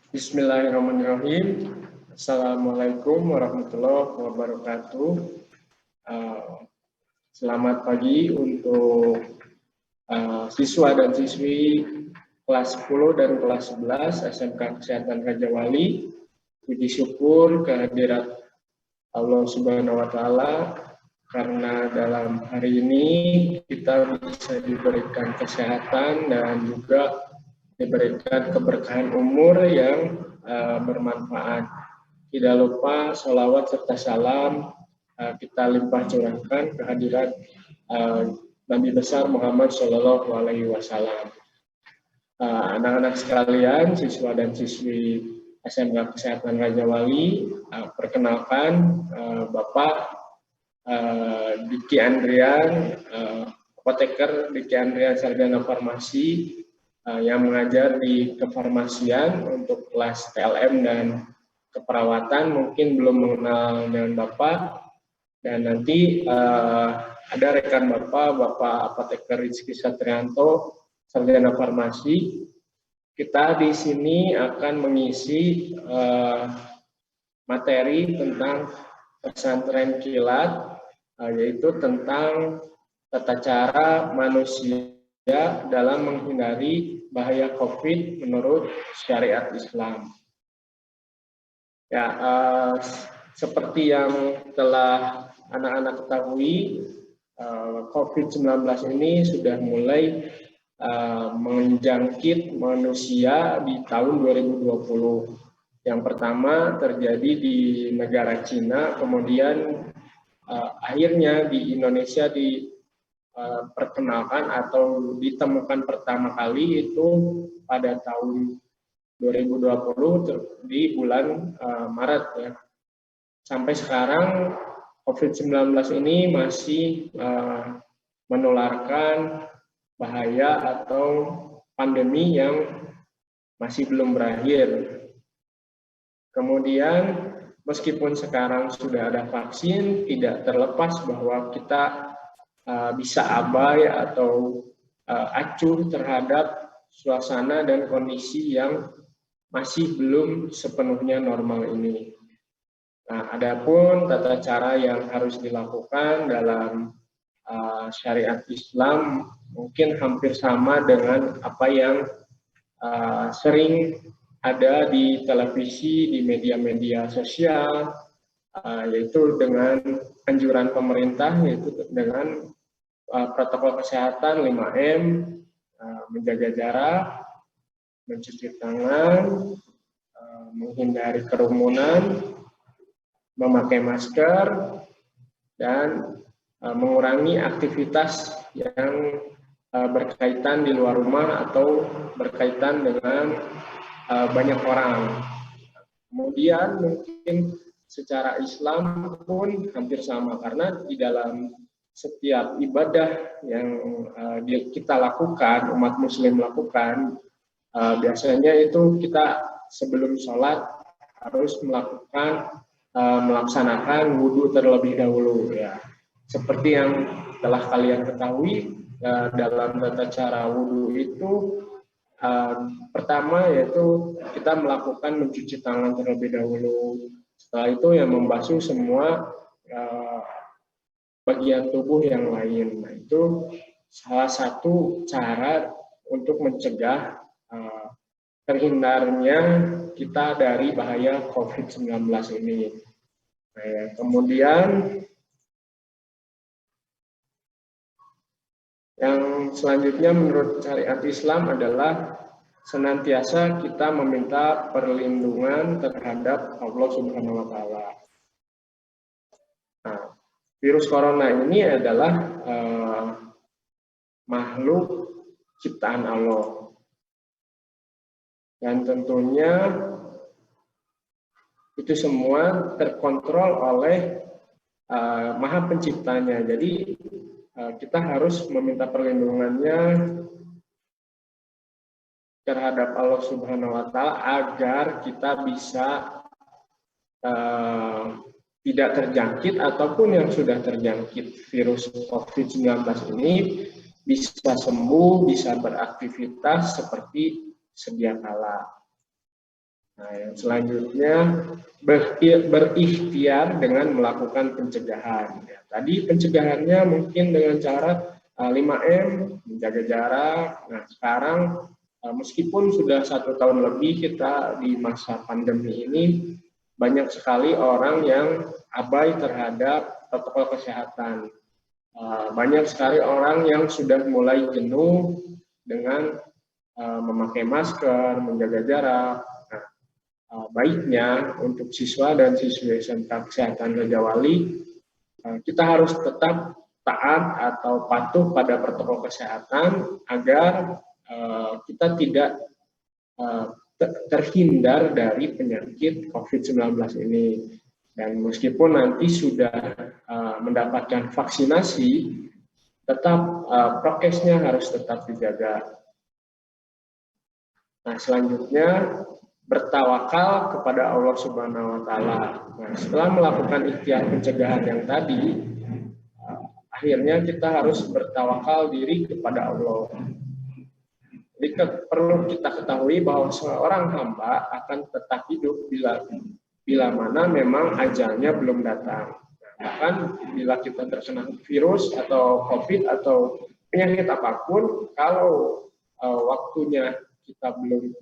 Bismillahirrahmanirrahim. Assalamualaikum warahmatullahi wabarakatuh. Selamat pagi untuk siswa dan siswi kelas 10 dan kelas 11 SMK Kesehatan Raja Wali. Puji syukur kehadirat Allah Subhanahu wa Ta'ala karena dalam hari ini kita bisa diberikan kesehatan dan juga diberikan keberkahan umur yang bermanfaat. Tidak lupa sholawat serta salam kita limpah curahkan kehadiran Nabi besar Muhammad Shallallahu Alaihi Wasallam. Anak-anak sekalian, siswa dan siswi SMK Kesehatan Raja Wali, perkenalkan Bapak Diki Andrian, apoteker Diki Andrian Sarjana Farmasi yang mengajar di kefarmasian untuk kelas TLM dan keperawatan. Mungkin belum mengenal dengan Bapak, dan nanti ada rekan Bapak apoteker Rizky Satrianto, Sarjana Farmasi. Kita di sini akan mengisi materi tentang pesantren kilat, yaitu tentang tata cara manusia dalam menghindari bahaya COVID menurut syariat Islam. Ya, seperti yang telah anak-anak ketahui, COVID-19 ini sudah mulai menjangkit manusia di tahun 2020. Yang pertama terjadi di negara Cina, kemudian akhirnya di Indonesia diperkenalkan atau ditemukan pertama kali itu pada tahun 2020 di bulan Maret ya. Sampai sekarang COVID-19 ini masih menularkan bahaya atau pandemi yang masih belum berakhir. Kemudian meskipun sekarang sudah ada vaksin, tidak terlepas bahwa kita bisa abai atau acuh terhadap suasana dan kondisi yang masih belum sepenuhnya normal ini. Nah, adapun tata cara yang harus dilakukan dalam syariat Islam mungkin hampir sama dengan apa yang sering ada di televisi, di media-media sosial, yaitu dengan anjuran pemerintah, yaitu dengan protokol kesehatan 5M, menjaga jarak, mencuci tangan, menghindari kerumunan, memakai masker, dan mengurangi aktivitas yang berkaitan di luar rumah atau berkaitan dengan banyak orang. Kemudian mungkin secara Islam pun hampir sama, karena di dalam setiap ibadah yang kita lakukan, umat muslim lakukan, biasanya itu kita sebelum sholat harus melaksanakan wudhu terlebih dahulu ya. Seperti yang telah kalian ketahui, dalam tata cara wudhu itu pertama yaitu kita melakukan mencuci tangan terlebih dahulu. Setelah itu yang membasuh semua bagian tubuh yang lain. Nah, itu salah satu cara untuk mencegah terhindarnya kita dari bahaya COVID-19 ini. Nah, ya. Kemudian yang selanjutnya menurut syariat Islam adalah senantiasa kita meminta perlindungan terhadap Allah Subhanahu wa Ta'ala. Nah, virus corona ini adalah makhluk ciptaan Allah. Dan tentunya itu semua terkontrol oleh Maha Penciptanya. Jadi kita harus meminta perlindungannya terhadap Allah Subhanahu wa Ta'ala agar kita bisa tidak terjangkit ataupun yang sudah terjangkit virus COVID-19 ini bisa sembuh, bisa beraktivitas seperti sedia kala. Nah, yang selanjutnya berikhtiar dengan melakukan pencegahan. Ya, tadi pencegahannya mungkin dengan cara 5M, menjaga jarak. Nah, sekarang meskipun sudah 1 tahun lebih kita di masa pandemi ini, banyak sekali orang yang abai terhadap protokol kesehatan. Banyak sekali orang yang sudah mulai jenuh dengan memakai masker, menjaga jarak. Baiknya untuk siswa dan siswi SMK Kesehatan Raja Wali, kita harus tetap taat atau patuh pada protokol kesehatan agar kita tidak terhindar dari penyakit COVID-19 ini. Dan meskipun nanti sudah mendapatkan vaksinasi, tetap prokesnya harus tetap dijaga. Nah, selanjutnya bertawakal kepada Allah Subhanahu wa Ta'ala. Nah, setelah melakukan ikhtiar pencegahan yang tadi, akhirnya kita harus bertawakal diri kepada Allah. Jadi perlu kita ketahui bahwa seorang hamba akan tetap hidup bila mana memang ajalnya belum datang. Nah, bahkan bila kita terkena virus atau COVID atau penyakit apapun, kalau waktunya kita belum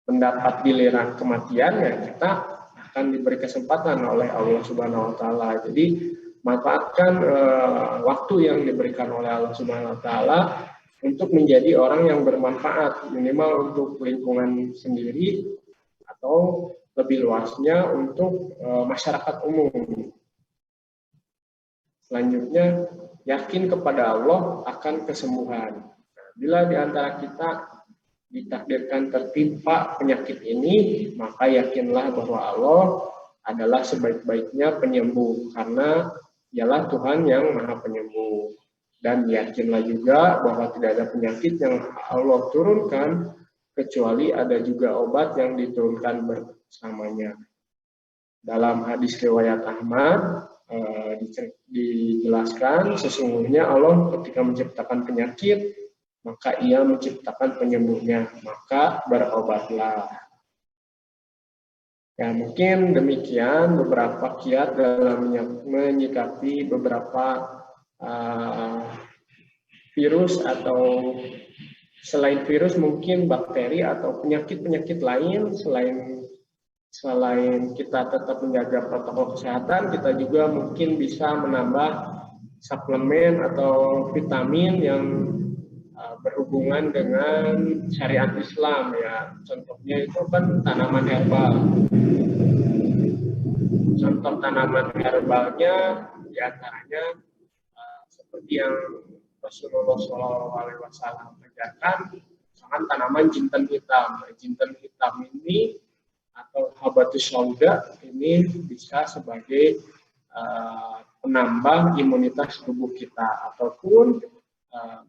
mendapat giliran kematian, ya kita akan diberi kesempatan oleh Allah Subhanahu wa Ta'ala. Jadi manfaatkan waktu yang diberikan oleh Allah Subhanahu wa Ta'ala untuk menjadi orang yang bermanfaat, minimal untuk lingkungan sendiri atau lebih luasnya untuk masyarakat umum. Selanjutnya, yakin kepada Allah akan kesembuhan. Nah, bila di antara kita ditakdirkan tertimpa penyakit ini, maka yakinlah bahwa Allah adalah sebaik-baiknya penyembuh, karena Dialah Tuhan yang Maha Penyembuh. Dan yakinlah juga bahwa tidak ada penyakit yang Allah turunkan kecuali ada juga obat yang diturunkan bersamanya. Dalam hadis riwayat Ahmad dijelaskan sesungguhnya Allah ketika menciptakan penyakit, maka Ia menciptakan penyembuhnya, maka berobatlah. Ya, mungkin demikian beberapa kiat dalam menyikapi beberapa virus, atau selain virus mungkin bakteri atau penyakit-penyakit lain. Selain kita tetap menjaga protokol kesehatan, kita juga mungkin bisa menambah suplemen atau vitamin yang berhubungan dengan syariat Islam, ya. Contohnya itu kan tanaman herbal. Contoh tanaman herbalnya diantaranya seperti yang Rasulullah SAW ajarkan, misalkan tanaman jinten hitam. Nah, jinten hitam ini atau habatus sauda ini bisa sebagai penambah imunitas tubuh kita, ataupun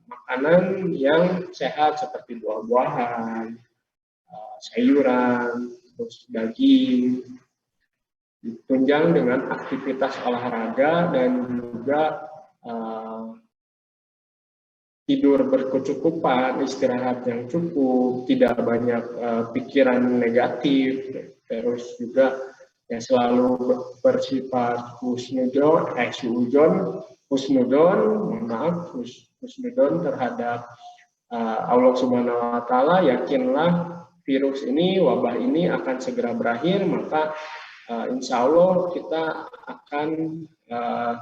makanan yang sehat seperti buah-buahan, sayuran, terus daging, ditunjang dengan aktivitas olahraga dan juga tidur berkecukupan, istirahat yang cukup, tidak banyak pikiran negatif, terus juga ya selalu bersifat husnudon terhadap Allah Subhanahu wa Ta'ala. Yakinlah virus ini, wabah ini akan segera berakhir, maka insya Allah kita akan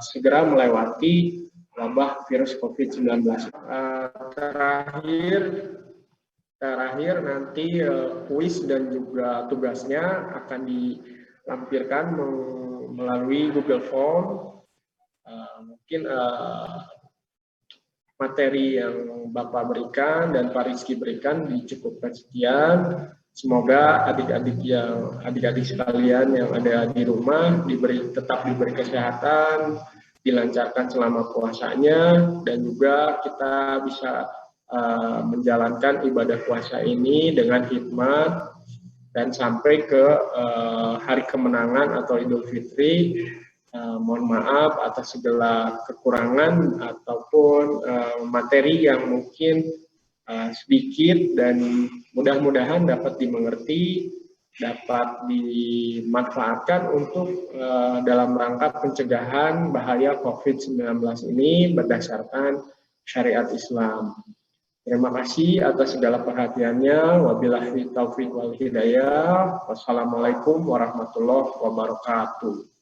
segera melewati wabah virus COVID-19. Terakhir nanti kuis dan juga tugasnya akan dilampirkan melalui Google Form. Mungkin materi yang Bapak berikan dan Pak Rizky berikan dicukupkan sekian. Semoga adik-adik sekalian yang ada di rumah tetap diberi kesehatan, dilancarkan selama puasanya, dan juga kita bisa menjalankan ibadah puasa ini dengan hikmat dan sampai ke hari kemenangan atau Idul Fitri. Mohon maaf atas segala kekurangan ataupun materi yang mungkin sedikit dan mudah-mudahan dapat dimengerti, dapat dimanfaatkan untuk dalam rangka pencegahan bahaya COVID-19 ini berdasarkan syariat Islam. Terima kasih atas segala perhatiannya. Wabillahi taufiq wal hidayah. Wassalamualaikum warahmatullahi wabarakatuh.